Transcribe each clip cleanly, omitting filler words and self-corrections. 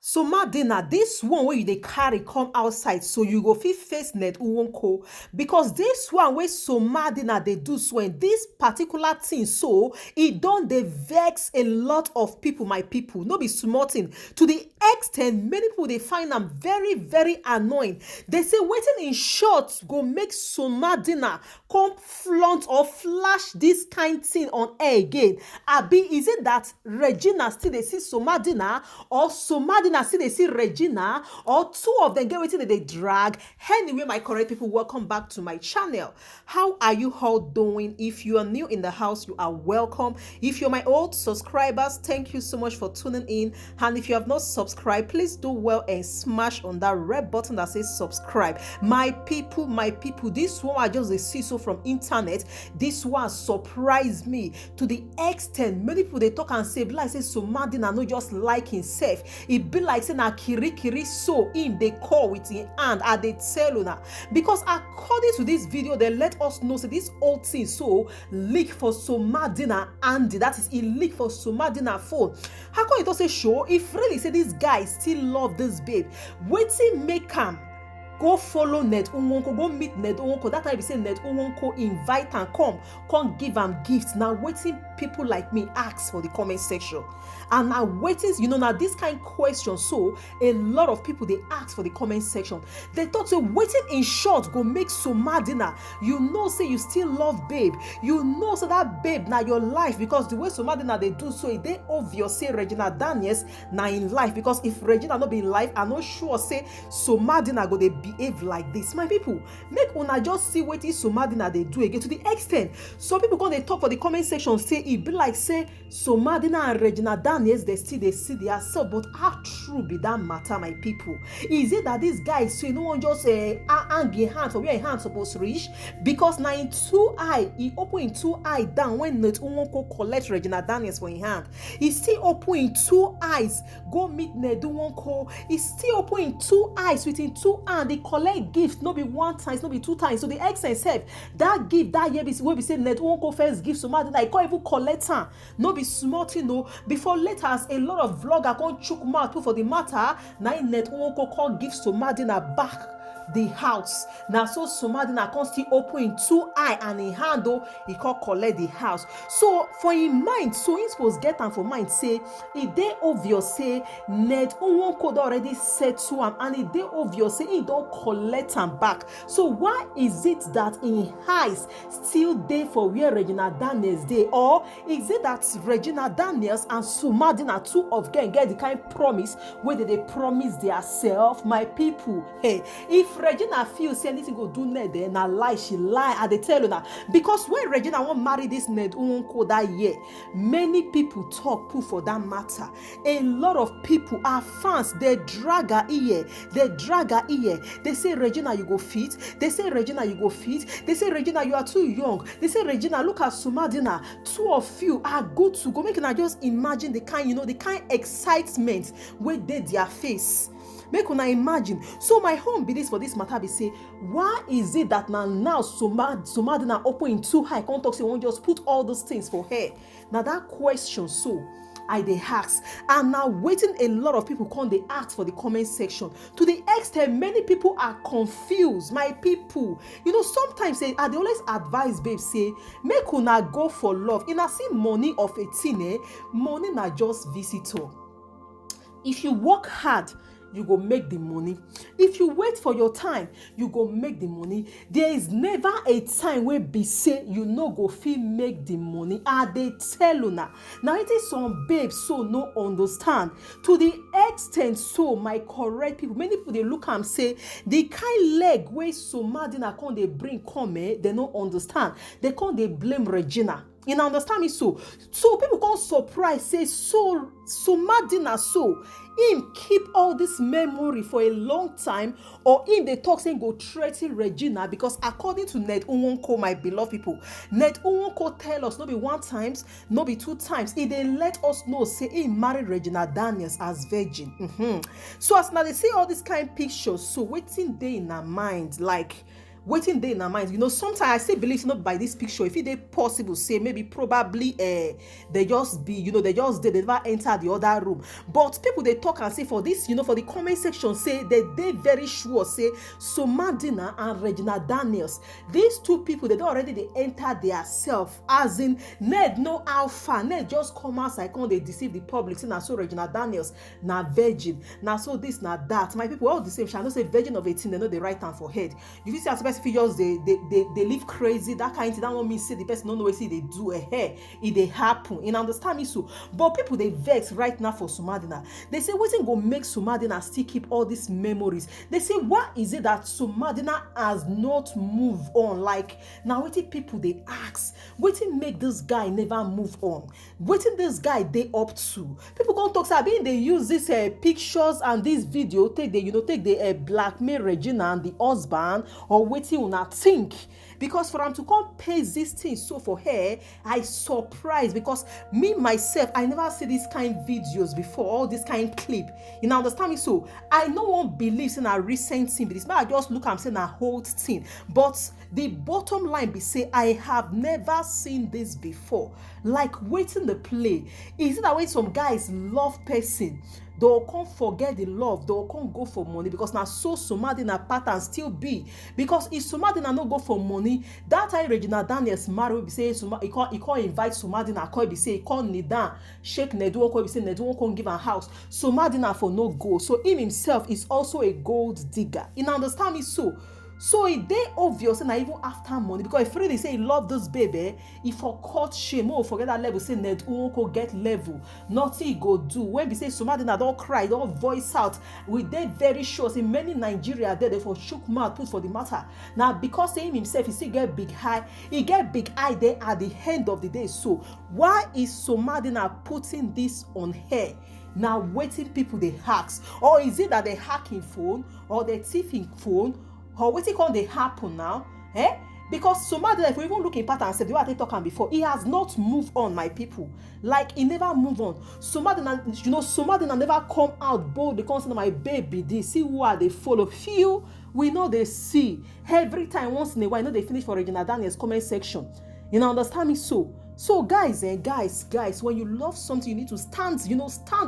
So Madina, this one where you dey carry come outside, so you go fit face Ned Nwoko, because this one wey so Madina dey do so, and this particular thing so it don dey vex a lot of people, my people, no be small thing, to the extent many people dey find am very very annoying. They say wetin in short go make so Madina come flaunt or flash this kind thing on air again. Abi is it that Regina still dey see Somadina, or Somadina still dey see Regina, or two of them get wetin dey drag? Anyway, my correct people, welcome back to my channel. How are you all doing? If you are new in the house, you are welcome. If you're my old subscribers, thank you so much for tuning in. And if you have not subscribed, please do well and smash on that red button that says subscribe. My people, this one I just see so from internet. This one surprised me to the extent many people they talk and say, like say Somadina no just like himself. It be like say na kiri so him they call with him hand at the tell una. Because according to this video, they let us know say this old thing so leak for Somadina Andy. That is, it leak for Somadina phone. How come it also show if really say this guy still love this babe? Wetin make am go follow Ned Nwoko, go meet Ned Nwoko? That time be say Ned Nwoko invite and come give am gifts. Now waiting people like me ask for the comment section, and now waiting, now this kind of question, so a lot of people they ask for the comment section. They thought so waiting in short go make Somadina, say you still love babe, say that babe now your life, because the way Somadina they do so, they obvious say Regina Daniels now in life, because if Regina not be in life, I'm not sure say Somadina go they behave like this. My people, make una just see what is Somadina they do again, to the extent some people come they talk for the comment section, say it be like say Somadina and Regina Daniels they see their self. But how true be that matter, my people? Is it that this guy so no one just hang his hand for where his hand supposed to reach? Because now in two eye, he open in two eye down when Ned Nwoko collect Regina Daniels for his hand. He still open in two eyes go meet Ned Nwoko. He still open in two eyes within two hands. They collect gifts, not be one time, not be two times. So the ex self that gift that year will be say Ned Nwoko first give somebody that he can't even collect her. No be smart, before later as a lot of vlogger can't chook mouth for the matter. Now Ned Nwoko can't give Somadina back the house. Now so Somadina can't still open in two eye and in hand though he can't collect the house. So for in mind, so he supposed get and for mind say it they obvious say Ned Nwoko already said to him, and it they obvious say he don't collect him back. So why is it that in eyes still there for where Regina Daniels dey? Or is it that Regina Daniels and Somadina, two of them, get the kind of promise where they promise their self? My people, hey, if Regina feels say anything go do Ned, then a lie, she lie at the tell her. Because when Regina won't marry this Ned Nwoko that year, many people talk put for that matter. A lot of people are fans, they drag her ear, they say Regina you go fit, they say Regina you go fit, they say Regina you are too young, they say Regina look at Somadina, two of you are good to go. Make una just imagine the kind, the kind excitement where they their face. Make una imagine. So my home be this for this matter be say, why is it that now Somadina open in too high contact, say won't just put all those things for her? Now that question so I they ask, and now waiting a lot of people come they ask for the comment section, to the extent many people are confused. My people, sometimes say I they always advise babe say make una go for love. In a see money of a teen, money na just visitor. If you work hard, you go make the money. If you wait for your time, you go make the money. There is never a time where be say you no go fit make the money. They tell una. Now it is some babes so no understand. To the extent so my correct people, many people they look and say the kind leg where Somadina come they bring they no understand. They come they blame Regina. You understand me? So people come surprise say so Somadina so him keep all this memory for a long time, or him they talk saying go threaten Regina? Because according to Ned Nwoko, my beloved people, Ned Nwoko tell us not be one times, not be two times, he they let us know say he married Regina Daniels as virgin. So as now they say all this kind of pictures, so waiting they in our mind, like waiting day in our minds. Sometimes I still believe by this picture, if it is possible, say maybe probably they just be, they never enter the other room. But people they talk and say for this, for the comment section, say they very sure say Somadina and Regina Daniels, these two people, they don't already they enter their self, as in Ned no alpha, Ned just come outside, come they deceive the public, say na so Regina Daniels na virgin, na so this na that. My people all the same, shall not say virgin of 18, they know the right hand for head. You see as best figures they live crazy, that kind of thing. That one mean say the person don't know what see they do a hair, it they happen. You understand me so? But people they vex right now for Somadina. They say wetin go make Somadina still keep all these memories. They say why is it that Somadina has not moved on? Like now wetin people they ask, wetin make this guy never move on? Wetin this guy they up to? People come talk say being they use this pictures and this video take the blackmail Regina and the husband, or wetin una think? Because for them to come paste this thing so for her, I surprised, because me myself I never see this kind videos before, all this kind clip. You know, understand me so? I no one believes in a recent thing, but this but I just look and say a whole thing. But the bottom line be say I have never seen this before. Like waiting the play. Is it that when some guys love person, they'll come forget the love, they'll come go for money, because now so Somadina pattern still be. Because if Somadina no go for money, that time Regina Daniels marry be say he can't invite Somadina, call be say he can't kneel down, shake Nedu, call be say Nedu can't give a house. Somadina for no go. So him himself is also a gold digger. You understand me so? So it dey obvious, and even after money, because if really say he love this baby, if for cut shame, oh forget that level, say Ned Unko get level, nothing he go do. When we say Somadina don't cry, don't voice out, we dey very sure say many Nigeria there, they for shook mouth put for the matter. Now because him himself he still get big eye, he get big eye there at the end of the day. So why is Somadina putting this on her? Now waiting people they hacks, or is it that they hacking phone, or they thieving phone, or what it they happen now? Because Somadina, if we even look in pattern and say the way I talking before, he has not moved on, my people. Like he never move on. Somadina never come out bold because my baby, they see who are they follow. Few we know they see every time once in a while. I know they finish for Regina Daniels comment section. You know, understand me so? So guys, when you love something, you need to stand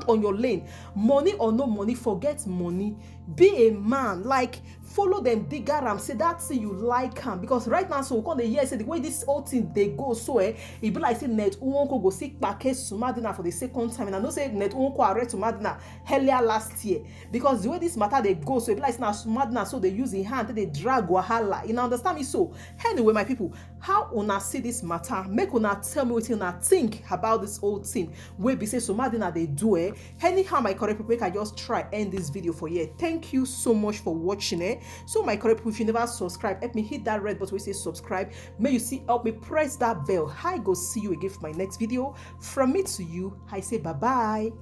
on your lane. Money or no money, forget money. Be a man, like follow them, dig around, say that thing you like him. Because right now, so we come the year say the way this whole thing they go, so it be like say Net Unko go seek back Somadina for the second time. And I know say Net Unko arrest Somadina earlier last year. Because the way this matter they go, so it be like now Somadina, so they use in hand, they drag Wahala. You know, understand me so? Anyway, my people, how una see this matter? Make una tell me what una think about this whole thing. Where be say Somadina they do it. Anyhow, my correct people, I just try end this video for you. Thank you so much for watching it. So my correct people, if you never subscribe, help me hit that red button where say subscribe. May you see, help me press that bell. I go see you again for my next video. From me to you, I say bye bye.